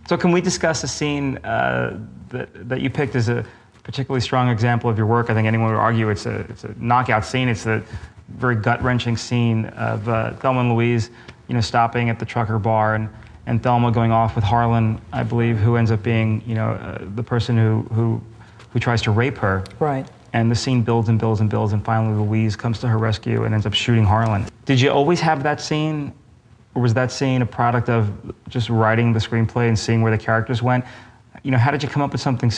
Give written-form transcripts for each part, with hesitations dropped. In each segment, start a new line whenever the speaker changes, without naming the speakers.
So can we discuss a scene that you picked as a particularly strong example of your work? I think anyone would argue it's a knockout scene. It's a very gut-wrenching scene of Thelma and Louise, stopping at the trucker bar and Thelma going off with Harlan, I believe, who ends up being, the person who tries to rape her.
Right.
And the scene builds and builds and builds, and finally Louise comes to her rescue and ends up shooting Harlan. Did you always have that scene, or was that scene a product of just writing the screenplay and seeing where the characters went? How did you come up with something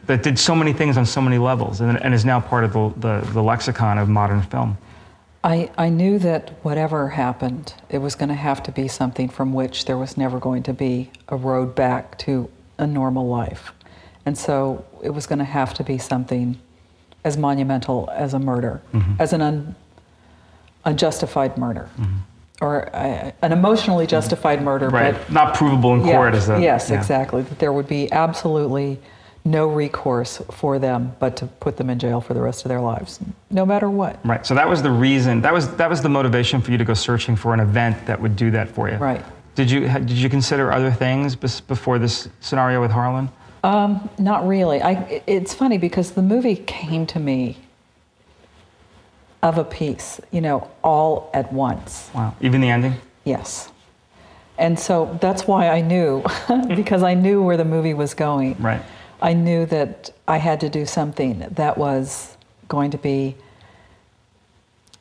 that did so many things on so many levels and is now part of the lexicon of modern film?
I knew that whatever happened, it was going to have to be something from which there was never going to be a road back to a normal life. And so it was going to have to be something as monumental as a murder, as an unjustified murder, or an emotionally justified murder.
Right,
but
not provable in court as a...
Yes, exactly. That there would be absolutely no recourse for them but to put them in jail for the rest of their lives, no matter what.
Right, so that was the reason, that was the motivation for you to go searching for an event that would do that for you.
Right.
Did you consider other things before this scenario with Harlan?
Not really. It's funny because the movie came to me of a piece, all at once.
Wow, even the ending?
Yes. And so that's why I knew, because I knew where the movie was going.
Right.
I knew that I had to do something that was going to be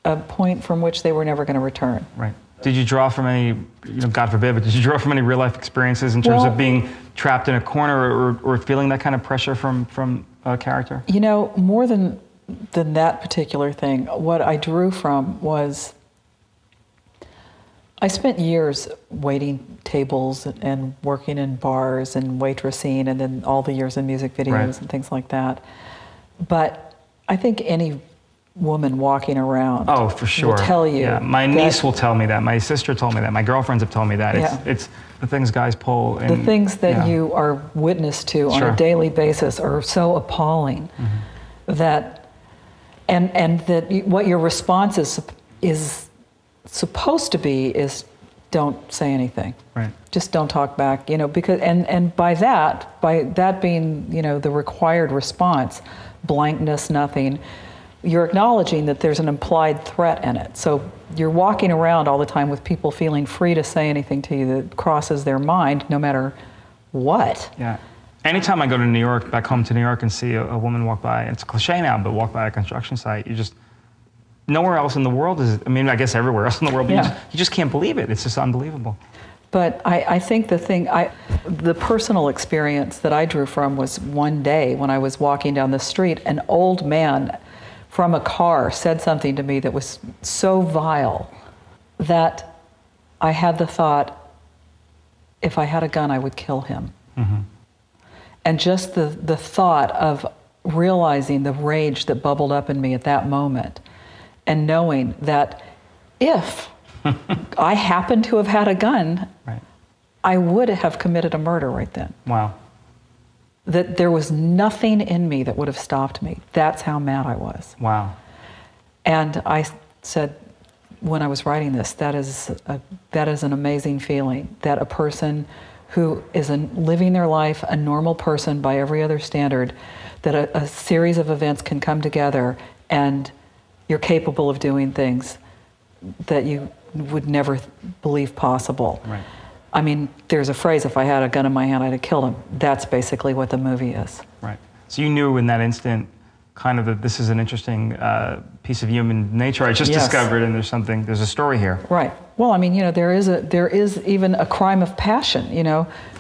a point from which they were never going to return. Right.
Did you draw from any, God forbid, but did you draw from any real life experiences in terms of being trapped in a corner or feeling that kind of pressure from a character?
More than that particular thing, what I drew from was I spent years waiting tables and working in bars and waitressing, and then all the years in music videos and things like that. But I think any woman walking around
for sure.
will tell you.
Yeah, my niece will tell me that. My sister told me that. My girlfriends have told me that. It's the things guys pull.
The things that you are witness to on a daily basis are so appalling that, and that what your response is supposed to be is don't say anything. Right. Just don't talk back. Because and by that being the required response, blankness, nothing. You're acknowledging that there's an implied threat in it. So you're walking around all the time with people feeling free to say anything to you that crosses their mind, no matter what. Yeah.
Anytime I go to New York, back home to New York, and see a woman walk by, it's a cliche now, but walk by a construction site, nowhere else in the world I guess everywhere else in the world, but you just can't believe it. It's just unbelievable.
But I think the personal experience that I drew from was one day when I was walking down the street, an old man from a car said something to me that was so vile that I had the thought, if I had a gun, I would kill him. And just the thought of realizing the rage that bubbled up in me at that moment and knowing that if I happened to have had a gun, I would have committed a murder right then.
Wow.
That there was nothing in me that would have stopped me. That's how mad I was.
Wow.
And I said, when I was writing this, that is an amazing feeling, that a person who is living their life, a normal person by every other standard, that a series of events can come together and you're capable of doing things that you would never believe possible. Right. I mean, there's a phrase, if I had a gun in my hand, I'd have killed him. That's basically what the movie is.
Right. So you knew in that instant kind of that this is an interesting piece of human nature I just discovered, and there's a story here.
Right. Well, I mean, there is even a crime of passion,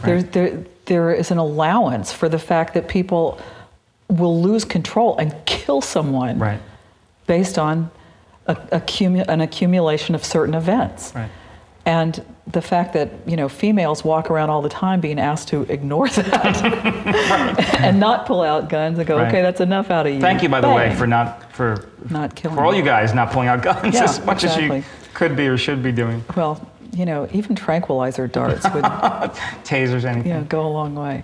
Right. There is an allowance for the fact that people will lose control and kill someone based on an accumulation of certain events. Right. And the fact that, females walk around all the time being asked to ignore that and not pull out guns and go, okay, that's enough out of you.
Thank you, by the way, for not killing. For all you guys not pulling out guns as much as you could be or should be doing.
Well, even tranquilizer darts would
tasers, anything.
Go a long way.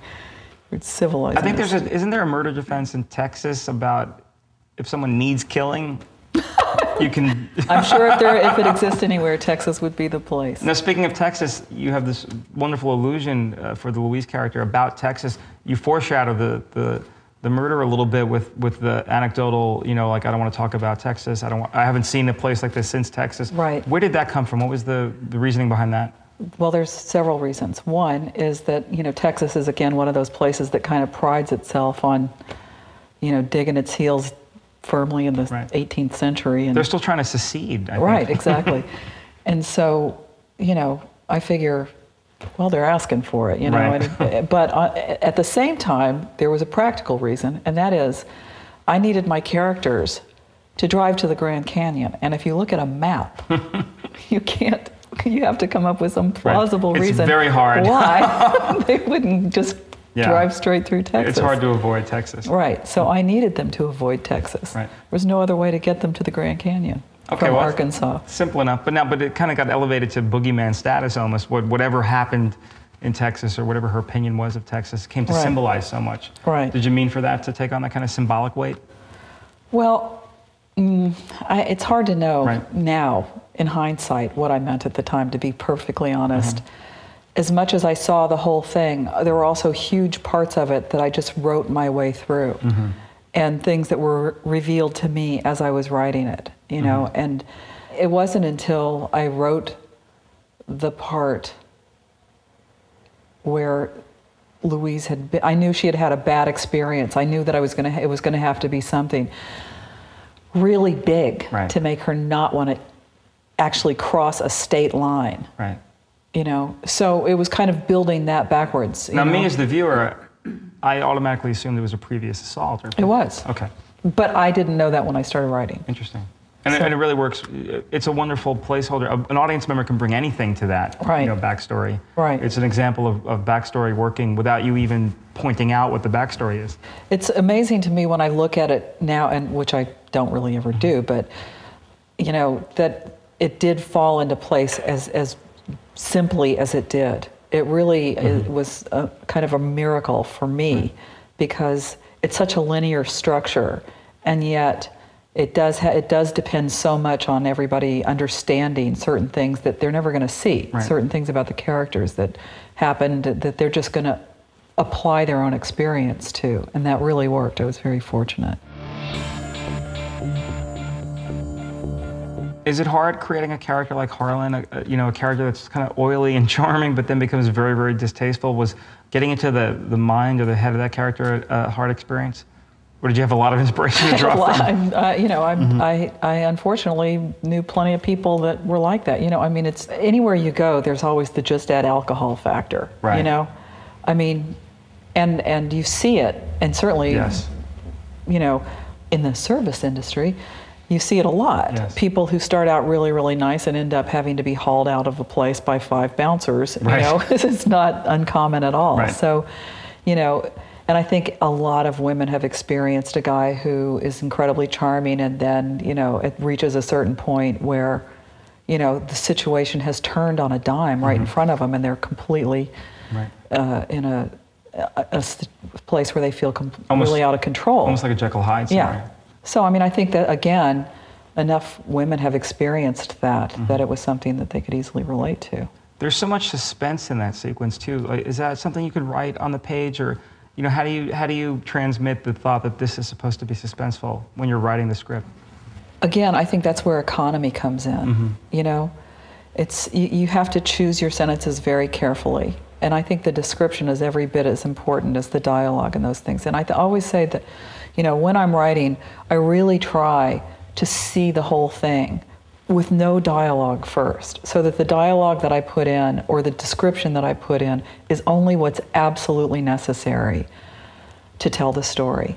It's civilizing.
I think isn't there a murder defense in Texas about if someone needs killing? You can.
I'm sure if it exists anywhere, Texas would be the place.
Now, speaking of Texas, you have this wonderful allusion for the Louise character about Texas. You foreshadow the murder a little bit with the anecdotal, you know, like, I don't want to talk about Texas. I haven't seen a place like this since Texas.
Right.
Where did that come from? What was the reasoning behind that?
Well, there's several reasons. One is that, you know, Texas is, again, one of those places that kind of prides itself on, you know, digging its heels firmly in the 18th century. And
they're still trying to secede, I think.
Right, exactly. And so, you know, I figure, well, they're asking for it, you know.
Right.
But at the same time, there was a practical reason, and that is I needed my characters to drive to the Grand Canyon. And if you look at a map, you have to come up with some plausible reason.
It's very hard.
Why they wouldn't just drive straight through Texas.
It's hard to avoid Texas.
Right. So I needed them to avoid Texas.
Right.
There was no other way to get them to the Grand Canyon from Arkansas.
Simple enough. But it kind of got elevated to boogeyman status almost. Whatever happened in Texas, or whatever her opinion was of Texas, came to symbolize so much.
Right.
Did you mean for that to take on that kind of symbolic weight?
Well, it's hard to know now, in hindsight, what I meant at the time, to be perfectly honest. Mm-hmm. As much as I saw the whole thing, there were also huge parts of it that I just wrote my way through. Mm-hmm. And things that were revealed to me as I was writing it, you know. And it wasn't until I wrote the part where Louise had been, I knew she had had a bad experience. I knew that it was going to have to be something really big to make her not want to actually cross a state line.
Right.
You know, so it was kind of building that backwards.
Now, me as the viewer, I automatically assumed it was a previous assault.
It was.
Okay.
But I didn't know that when I started writing.
Interesting. And it really works. It's a wonderful placeholder. An audience member can bring anything to that, you know, backstory. Right. It's an example of backstory working without you even pointing out what the backstory is. It's
amazing to me when I look at it now, and which I don't really ever do, but, you know, that it did fall into place as simply as it did. It really was kind of a miracle for me, because it's such a linear structure, and yet it does depend so much on everybody understanding certain things that they're never going to see, certain things about the characters that happened that they're just going to apply their own experience to, and that really worked. I was very fortunate.
Is it hard creating a character like Harlan, you know, a character that's kind of oily and charming, but then becomes very, very distasteful? Was getting into the mind or the head of that character a hard experience? Or did you have a lot of inspiration to draw from?
I unfortunately knew plenty of people that were like that. You know, I mean, it's anywhere you go, there's always the just add alcohol factor. Right. You know, I mean, and you see it, and certainly, you know, in the service industry, you see it a lot. Yes. People who start out really, really nice and end up having to be hauled out of a place by 5 bouncers. You know, it's not uncommon at all. Right. So, you know. And I think a lot of women have experienced a guy who is incredibly charming, and then, you know, it reaches a certain point where, you know, the situation has turned on a dime right in front of them, and they're completely in a place where they feel completely out of control.
Almost like a Jekyll Hyde scenario.
Yeah. So, I mean, I think that, again, enough women have experienced that, that it was something that they could easily relate to.
There's so much suspense in that sequence, too. Like, is that something you could write on the page, or... You know, how do you transmit the thought that this is supposed to be suspenseful when you're writing the script?
Again, I think that's where economy comes in. You know, it's you have to choose your sentences very carefully, and I think the description is every bit as important as the dialogue and those things. And I always say that, you know, when I'm writing, I really try to see the whole thing with no dialogue first, so that the dialogue that I put in or the description that I put in is only what's absolutely necessary to tell the story.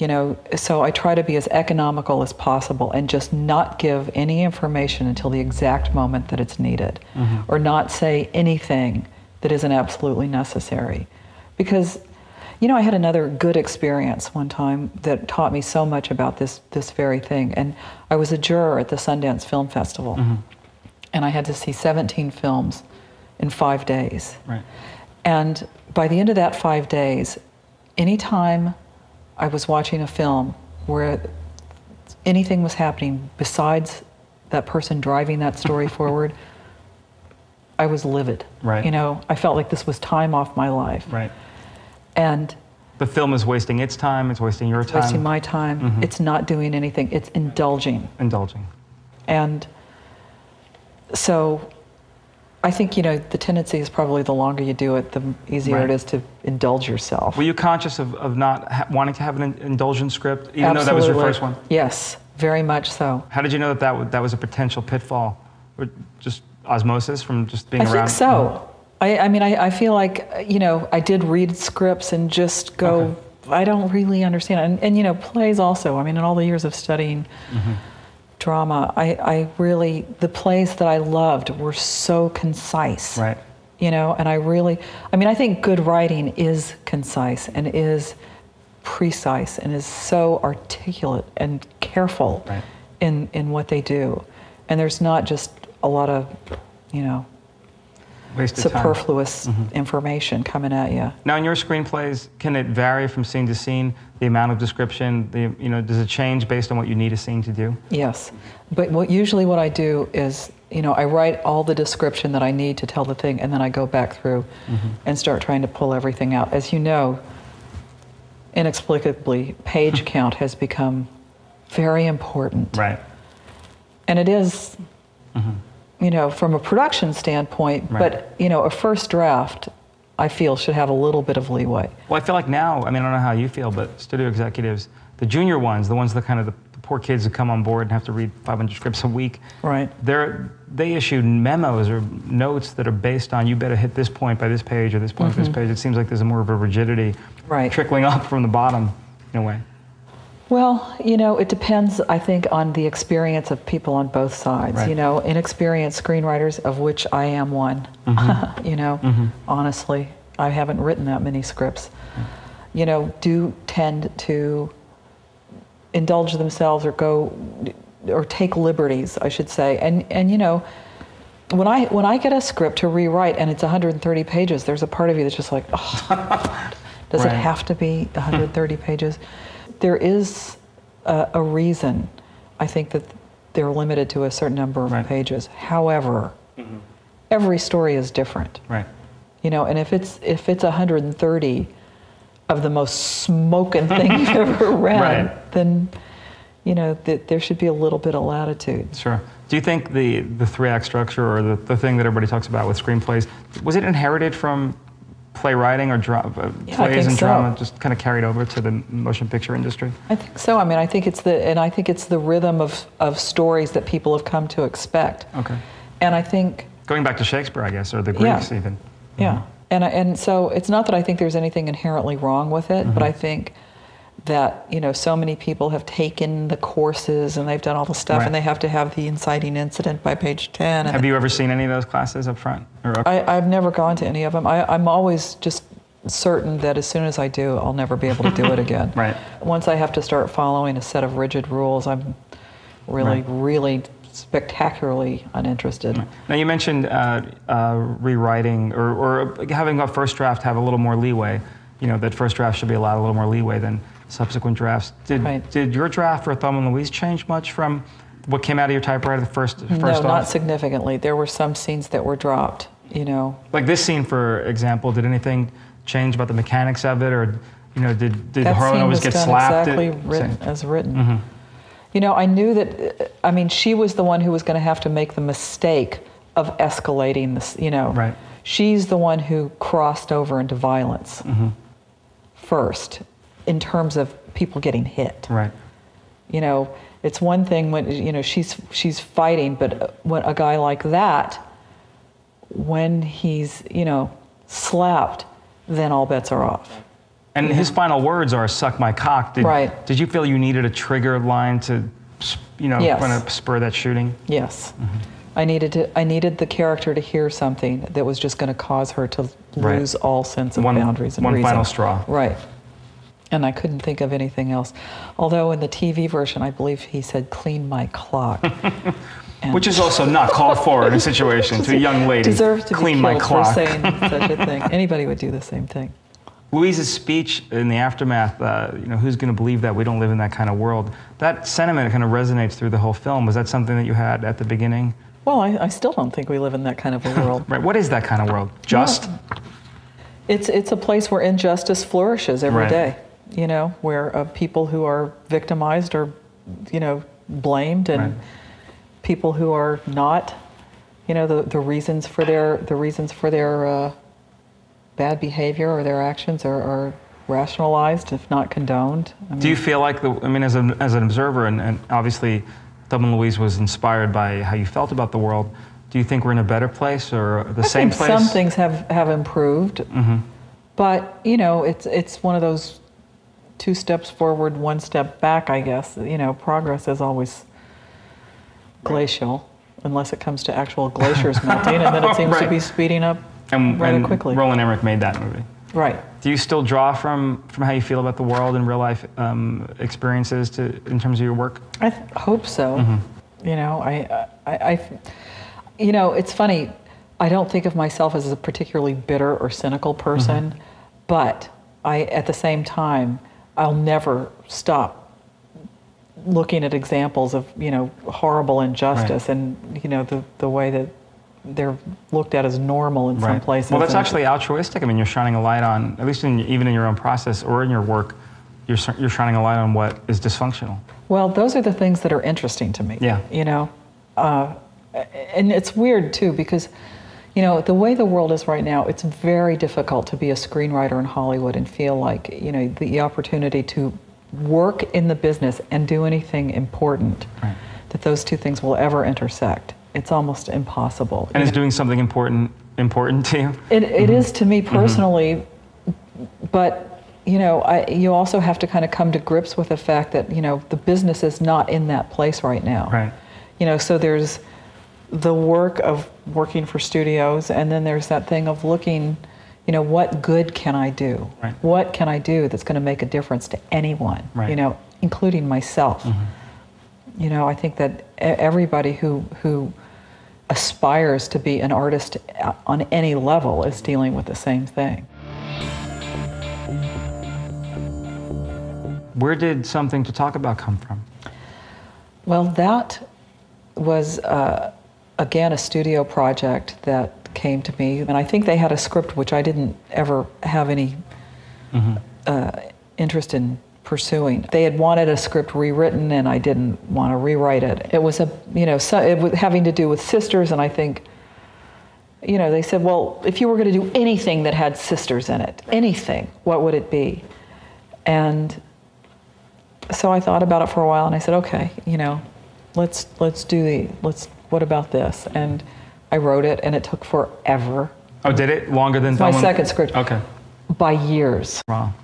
You know, so I try to be as economical as possible and just not give any information until the exact moment that it's needed, or not say anything that isn't absolutely necessary. Because, you know, I had another good experience one time that taught me so much about this very thing. And I was a juror at the Sundance Film Festival, and I had to see 17 films in 5 days. Right. And by the end of that 5 days, anytime I was watching a film where anything was happening besides that person driving that story forward, I was livid.
Right.
You know, I felt like this was time off my life.
Right.
And
the film is wasting its time, it's wasting your time.
wasting my time. It's not doing anything. It's indulging.
Indulging.
And so I think, you know, the tendency is probably the longer you do it, the easier it is to indulge yourself.
Were you conscious of not wanting to have an indulgent script, even though that was your first one?
Yes, very much so.
How did you know that was a potential pitfall? Or just osmosis from just being around?
I think so. I mean, I feel like, you know, I did read scripts and just go, I don't really understand. And, you know, plays also. I mean, in all the years of studying drama, I really, the plays that I loved were so concise.
Right.
You know, and I think good writing is concise and is precise and is so articulate and careful in what they do. And there's not just a lot of, you know,
wasted
superfluous information coming at you.
Now, in your screenplays, can it vary from scene to scene? The amount of description, you know, does it change based on what you need a scene to do?
Yes, but usually what I do is, you know, I write all the description that I need to tell the thing, and then I go back through and start trying to pull everything out. As you know, inexplicably, page count has become very important.
Right.
And it is. You know, from a production standpoint, but, you know, a first draft, I feel, should have a little bit of leeway. Well,
I feel like now, I mean, I don't know how you feel, but studio executives, the junior ones, the ones that kind of the poor kids who come on board and have to read 500 scripts a week, they issue memos or notes that are based on, you better hit this point by this page or this point by this page. It seems like there's more of a rigidity trickling up from the bottom in a way.
Well, you know, it depends, I think, on the experience of people on both sides. You know, inexperienced screenwriters, of which I am one, you know, honestly, I haven't written that many scripts, you know, do tend to indulge themselves or take liberties, I should say. And you know, when I get a script to rewrite and it's 130 pages, there's a part of you that's just like, oh, God, does it have to be 130 pages? There is a reason, I think, that they're limited to a certain number of pages. However, every story is different. Right. You know, and if it's 130 of the most smoking thing you've ever read, then, you know, there should be a little bit of latitude.
Sure. Do you think the three-act structure, or the thing that everybody talks about with screenplays, was it inherited from playwriting or plays and drama, just kind of carried over to the motion picture industry?
I think so. I mean, I think it's the rhythm of stories that people have come to expect. Okay. And I think
going back to Shakespeare, I guess, or the Greeks even.
Yeah. And so it's not that I think there's anything inherently wrong with it, but I think that, you know, so many people have taken the courses and they've done all the stuff and they have to have the inciting incident by page 10. And
have you ever seen any of those classes up front?
I've never gone to any of them. I'm always just certain that as soon as I do, I'll never be able to do it again. Once I have to start following a set of rigid rules, I'm really spectacularly uninterested.
Now, you mentioned rewriting or having a first draft have a little more leeway. You know, that first draft should be allowed a little more leeway than subsequent drafts. Did your draft for Thelma and Louise change much from what came out of your typewriter the first
No, not significantly. There were some scenes that were dropped, you know.
Like this scene, for example, did anything change about the mechanics of it, or, you know, did Harlan always get slapped?
Exactly as written. You know, I knew that, I mean, she was the one who was going to have to make the mistake of escalating this, you know. She's the one who crossed over into violence first, in terms of people getting hit. You know, it's one thing when, you know, she's fighting, but when a guy like that, when he's, you know, slapped, then all bets are off.
And his final words are, "Suck my cock." Did you feel you needed a trigger line to, you know, kind of spur that shooting?
Yes. I needed the character to hear something that was just going to cause her to lose all sense of boundaries and reason.
One final straw.
Right. And I couldn't think of anything else. Although in the TV version, I believe he said, "Clean my clock."
Which is also not called for in a situation to a young lady.
Deserves to
clean
be
my
killed
clock.
for saying such a thing. Anybody would do the same thing.
Louise's speech in the aftermath, who's going to believe that we don't live in that kind of world? That sentiment kind of resonates through the whole film. Was that something that you had at the beginning?
Well, I still don't think we live in that kind of a world.
Right. What is that kind of world? Just?
Well, it's a place where injustice flourishes every day. Where people who are victimized are, blamed, and people who are not, the reasons for their bad behavior or their actions are rationalized, if not condoned.
Do you feel like as an observer, and obviously Thelma and Louise was inspired by how you felt about the world, do you think we're in a better place or the same place?
Some things have improved, but it's one of those 2 steps forward, 1 step back, I guess. Progress is always glacial, unless it comes to actual glaciers melting, and then it seems to be speeding up rather quickly.
Roland Emmerich made that movie.
Right.
Do you still draw from how you feel about the world and real life experiences in terms of your work?
I hope so. It's funny. I don't think of myself as a particularly bitter or cynical person, but at the same time, I'll never stop looking at examples of horrible injustice and the way that they're looked at as normal in some places.
Well, that's actually altruistic. You're shining a light on, at least even in your own process or in your work, you're shining a light on what is dysfunctional.
Well, those are the things that are interesting to me.
Yeah.
And it's weird too, because the way the world is right now, it's very difficult to be a screenwriter in Hollywood and feel like the opportunity to work in the business and do anything important, that those 2 things will ever intersect. It's almost impossible.
And is doing something important to you?
It is to me personally, but you also have to kind of come to grips with the fact that the business is not in that place right now.
Right.
So there's the work of working for studios, and then there's that thing of looking, what good can I do?
Right.
What can I do that's going to make a difference to anyone?
Right.
Including myself. I think that everybody who aspires to be an artist on any level is dealing with the same thing.
Where did Something to Talk About come from?
Well, that was, again, a studio project that came to me. And I think they had a script which I didn't ever have any interest in pursuing. They had wanted a script rewritten, and I didn't want to rewrite it. It was it was having to do with sisters, and I think, they said, well, if you were going to do anything that had sisters in it, anything, what would it be? And so I thought about it for a while, and I said, okay, what about this? And I wrote it, and it took forever.
Oh, did it? Longer than
my second script.
Okay.
By years.
Wow.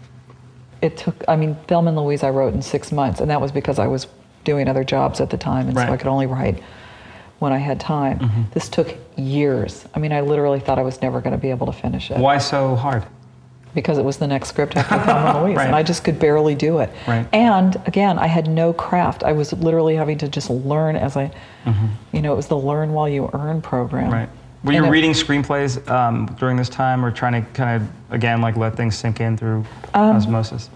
It took, Thelma and Louise I wrote in 6 months, and that was because I was doing other jobs at the time, and so I could only write when I had time. This took years. I literally thought I was never going to be able to finish it.
Why so hard?
Because it was the next script after Thelma and Louise, and I just could barely do it.
Right.
And again, I had no craft. I was literally having to just learn as I, it was the Learn While You Earn program.
Right. Were you reading screenplays during this time, or trying to kind of, again, let things sink in through osmosis?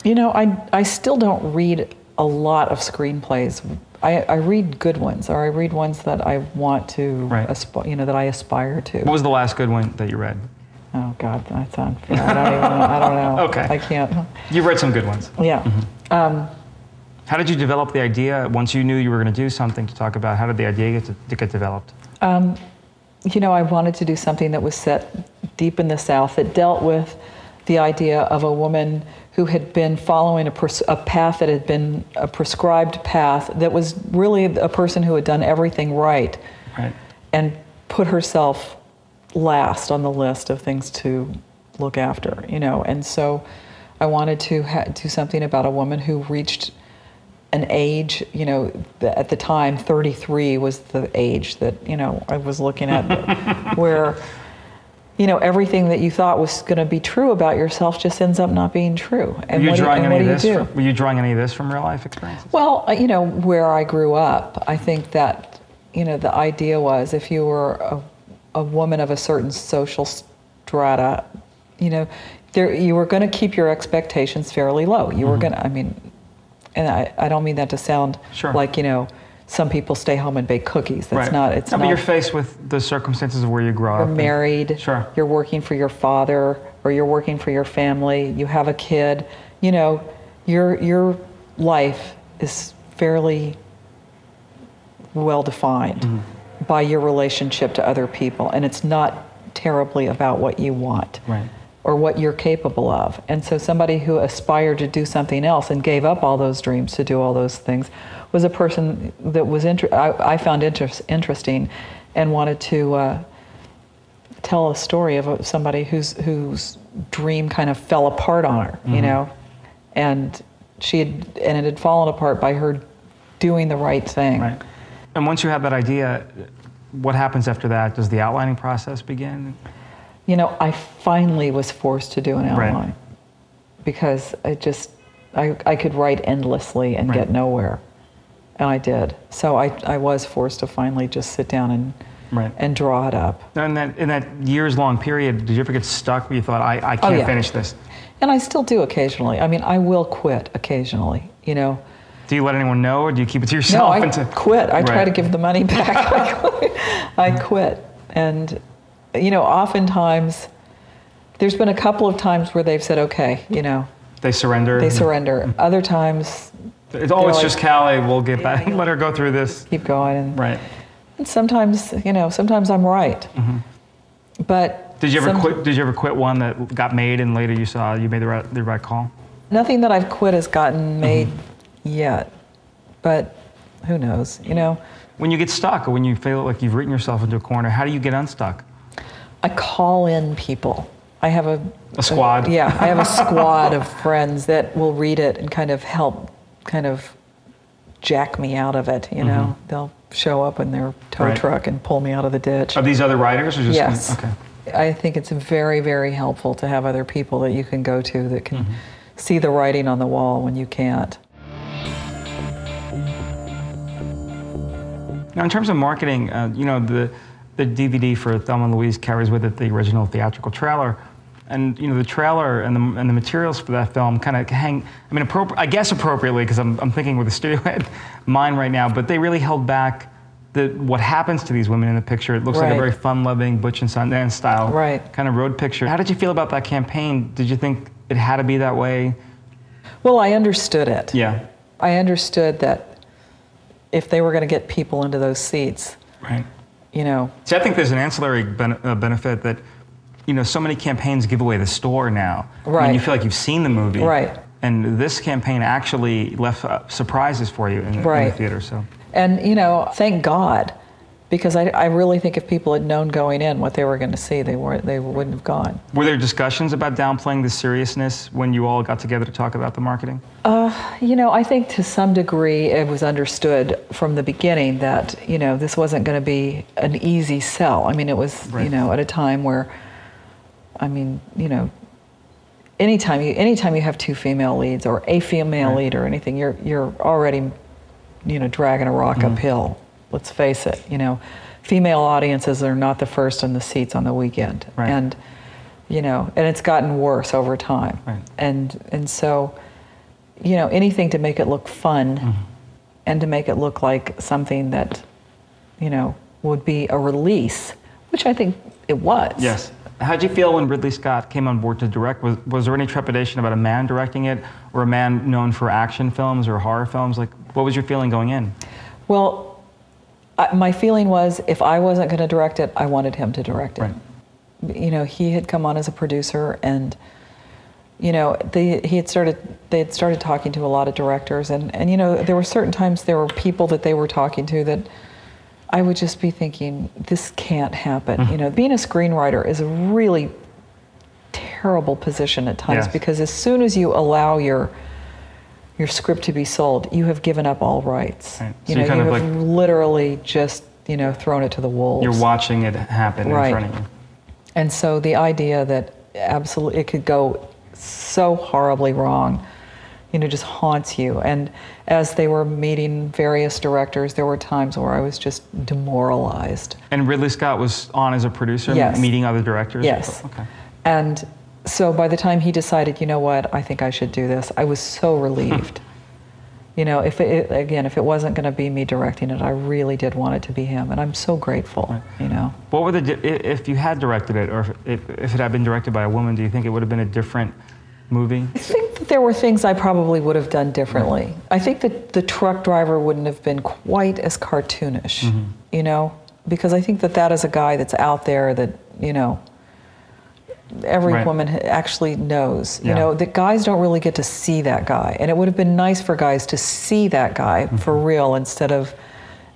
I still don't read a lot of screenplays. I read good ones, or I read ones that I want to, that I aspire to.
What was the last good one that you read?
Oh God, that's unfair. I don't know.
Okay.
I can't.
You've read some good ones.
Yeah.
How did you develop the idea once you knew you were going to do something to talk about? How did the idea get developed?
I wanted to do something that was set deep in the South, that dealt with the idea of a woman who had been following a path that had been a prescribed path, that was really a person who had done everything right. And put herself last on the list of things to look after, And so I wanted to do something about a woman who reached an age, at the time 33 was the age that, I was looking at, where, everything that you thought was going to be true about yourself just ends up not being true. And
were you drawing any of this from real life experiences?
Well, where I grew up, I think that, the idea was, if you were a woman of a certain social strata, you were going to keep your expectations fairly low. You were going to, I mean, and I don't mean that to sound like, you know, some people stay home and bake cookies. That's not, it's not.
But you're faced with the circumstances of where you grow up.
You're married.
Sure.
You're working for your father, or you're working for your family. You have a kid. You know, your life is fairly well defined by your relationship to other people, and it's not terribly about what you want or what you're capable of. And so somebody who aspired to do something else and gave up all those dreams to do all those things was a person that was I found interesting, and wanted to tell a story of somebody whose dream kind of fell apart on her, you know, and it had fallen apart by her doing the right thing.
Right. And once you have that idea, what happens after that? Does the outlining process begin?
You know, I finally was forced to do an outline because I could write endlessly and get nowhere. And I did. So I was forced to finally just sit down and draw it up.
And in that years-long period, did you ever get stuck where you thought, I can't finish this?
And I still do occasionally. I mean, I will quit occasionally, you know.
Do you let anyone know, or do you keep it to yourself?
No, I quit. I try to give the money back. I quit. And, you know, oftentimes, there's been a couple of times where they've said, okay, you know.
They surrender?
They surrender. Other times,
it's always just Callie, we'll get back, let her go through this.
Keep going. And sometimes, you know, sometimes I'm right. But
did you ever quit one that got made and later you saw you made the right call?
Nothing that I've quit has gotten made yet, but who knows, you know.
When you get stuck, or when you feel like you've written yourself into a corner, how do you get unstuck?
I call in people. I have a
squad.
I have a squad of friends that will read it and kind of help jack me out of it, you know. They'll show up in their tow truck and pull me out of the ditch.
Are these other writers, or just
yes?
Okay.
I think it's very, very helpful to have other people that you can go to that can see the writing on the wall when you can't.
Now, in terms of marketing, you know, the DVD for Thelma and Louise carries with it the original theatrical trailer. And, you know, the trailer and the materials for that film kind of hang, I mean, I guess appropriately, because I'm thinking with the studio head mind right now, but they really held back what happens to these women in the picture. It looks like a very fun-loving Butch and Sundance style kind of road picture. How did you feel about that campaign? Did you think it had to be that way?
Well, I understood it.
Yeah.
I understood that if they were going to get people into those seats, you know.
See, I think there's an ancillary benefit that, you know, so many campaigns give away the store now. I mean, you feel like you've seen the movie. And this campaign actually left surprises for you in the theater. So. And,
you know, thank God, because I really think if people had known going in what they were going to see, they wouldn't have gone.
Were there discussions about downplaying the seriousness when you all got together to talk about the marketing?
You know, I think to some degree it was understood from the beginning that, you know, this wasn't going to be an easy sell. I mean, it was, you know, at a time where, I mean, you know, anytime you have two female leads or a female lead or anything, you're already, you know, dragging a rock uphill. Let's face it, you know, female audiences are not the first in the seats on the weekend. And, you know, and it's gotten worse over time. And so, you know, anything to make it look fun and to make it look like something that, you know, would be a release, which I think it was.
Yes. How'd you feel when Ridley Scott came on board to direct? Was there any trepidation about a man directing it, or a man known for action films or horror films? Like, what was your feeling going in? Well,
my feeling was if I wasn't going to direct it, I wanted him to direct it. You know, he had come on as a producer, and you know, they had started talking to a lot of directors, and you know, there were certain times there were people that they were talking to that I would just be thinking, this can't happen. You know, being a screenwriter is a really terrible position at times because as soon as you allow your script to be sold, you have given up all rights. You know, you have literally just, you know, thrown it to the wolves.
You're watching it happen in front of you.
And so the idea that absolutely it could go so horribly wrong, you know, just haunts you. And as they were meeting various directors, there were times where I was just demoralized.
And Ridley Scott was on as a producer, meeting other directors?
Yes. Okay. And, So by the time he decided, you know what, I think I should do this, I was so relieved. You know, if it wasn't going to be me directing it, I really did want it to be him, and I'm so grateful. Right. You know.
What were if you had directed it, or if it had been directed by a woman, do you think it would have been a different movie?
I think that there were things I probably would have done differently. Right. I think that the truck driver wouldn't have been quite as cartoonish. Mm-hmm. You know, because I think that is a guy that's out there that, you know, every right. woman actually knows. Yeah. You know, that guys don't really get to see that guy. And it would have been nice for guys to see that guy mm-hmm. for real, instead of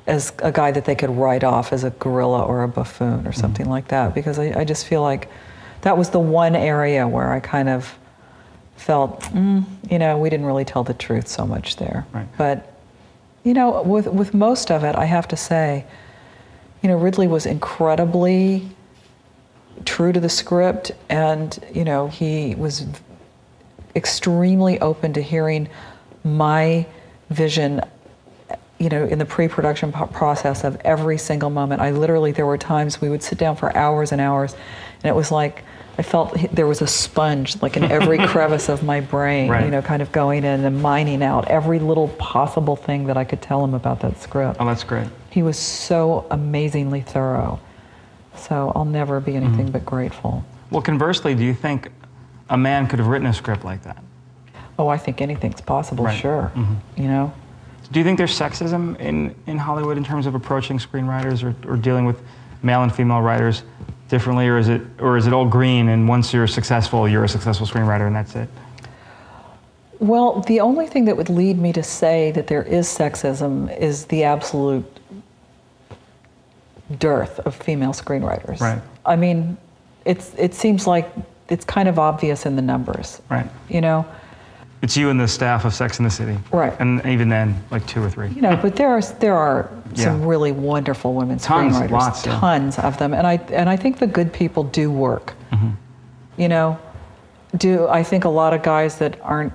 as a guy that they could write off as a gorilla or a buffoon or something mm-hmm. like that. Because I just feel like that was the one area where I kind of felt, you know, we didn't really tell the truth so much there. Right. But, you know, with most of it, I have to say, you know, Ridley was incredibly true to the script, and, you know, he was extremely open to hearing my vision, you know, in the pre-production process of every single moment. There were times we would sit down for hours and hours, and it was like, I felt there was a sponge, like in every crevice of my brain, right. you know, kind of going in and mining out every little possible thing that I could tell him about that script.
Oh, that's great.
He was so amazingly thorough. So I'll never be anything mm-hmm. but grateful. Well,
conversely, do you think a man could have written a script like that?
Oh, I think anything's possible, right. sure. Mm-hmm. You know?
Do you think there's sexism in Hollywood in terms of approaching screenwriters or dealing with male and female writers differently, or is it all green, and once you're a successful screenwriter and that's it?
Well, the only thing that would lead me to say that there is sexism is the absolute dearth of female screenwriters.
Right.
I mean, it seems like it's kind of obvious in the numbers.
Right.
You know?
It's you and the staff of Sex and the City.
Right.
And even then, like 2 or 3.
You know, but there are some really wonderful women screenwriters.
Lots,
tons of them. And I think the good people do work. Mm-hmm. You know, I think a lot of guys that aren't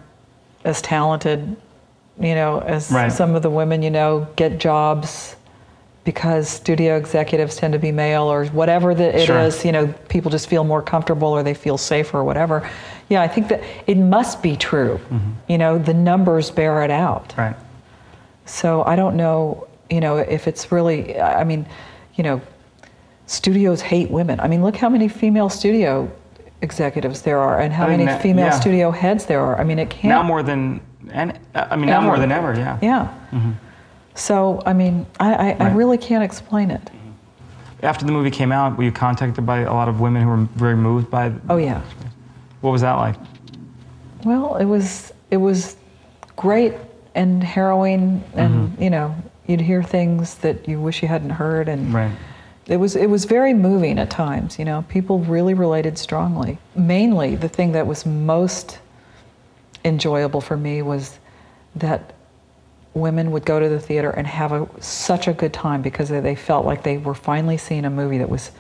as talented, you know, as right. some of the women, you know, get jobs because studio executives tend to be male, or whatever it sure. is, you know, people just feel more comfortable or they feel safer or whatever. Yeah, I think that it must be true. Mm-hmm. You know, the numbers bear it out.
Right.
So I don't know, you know, if it's really, I mean, you know, studios hate women. I mean, look how many female studio executives there are, and how many female studio heads there are. I mean, it can't.
Now more than ever, yeah.
Yeah. Mm-hmm. So, I mean, I really can't explain it.
After the movie came out, were you contacted by a lot of women who were very moved by
Oh, yeah.
What was that like?
Well, it was great and harrowing, and, mm-hmm. you know, you'd hear things that you wish you hadn't heard, and
right.
it was very moving at times, you know. People really related strongly. Mainly, the thing that was most enjoyable for me was that women would go to the theater and have such a good time because they felt like they were finally seeing a movie that was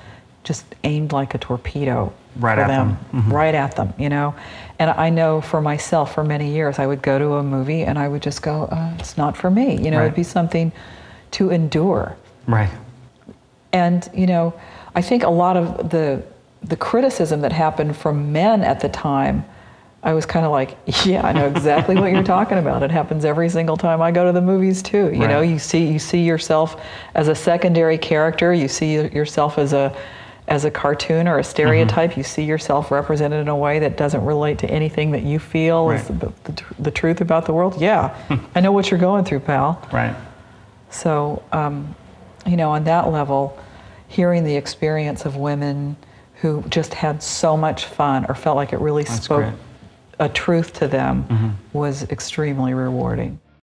just aimed like a torpedo
right
for
at
them,
mm-hmm.
right at them, you know. And I know for myself, for many years, I would go to a movie and I would just go, it's not for me. You know,
right.
it'd be something to endure.
Right.
And, you know, I think a lot of the criticism that happened from men at the time, I was kind of like, yeah, I know exactly what you're talking about. It happens every single time I go to the movies too. You know, you see yourself as a secondary character. You see yourself as a cartoon or a stereotype. Mm-hmm. You see yourself represented in a way that doesn't relate to anything that you feel
right.
is the truth about the world. Yeah, I know what you're going through, pal.
Right.
So, you know, on that level, hearing the experience of women who just had so much fun or felt like it really spoke a truth to them mm-hmm. was extremely rewarding.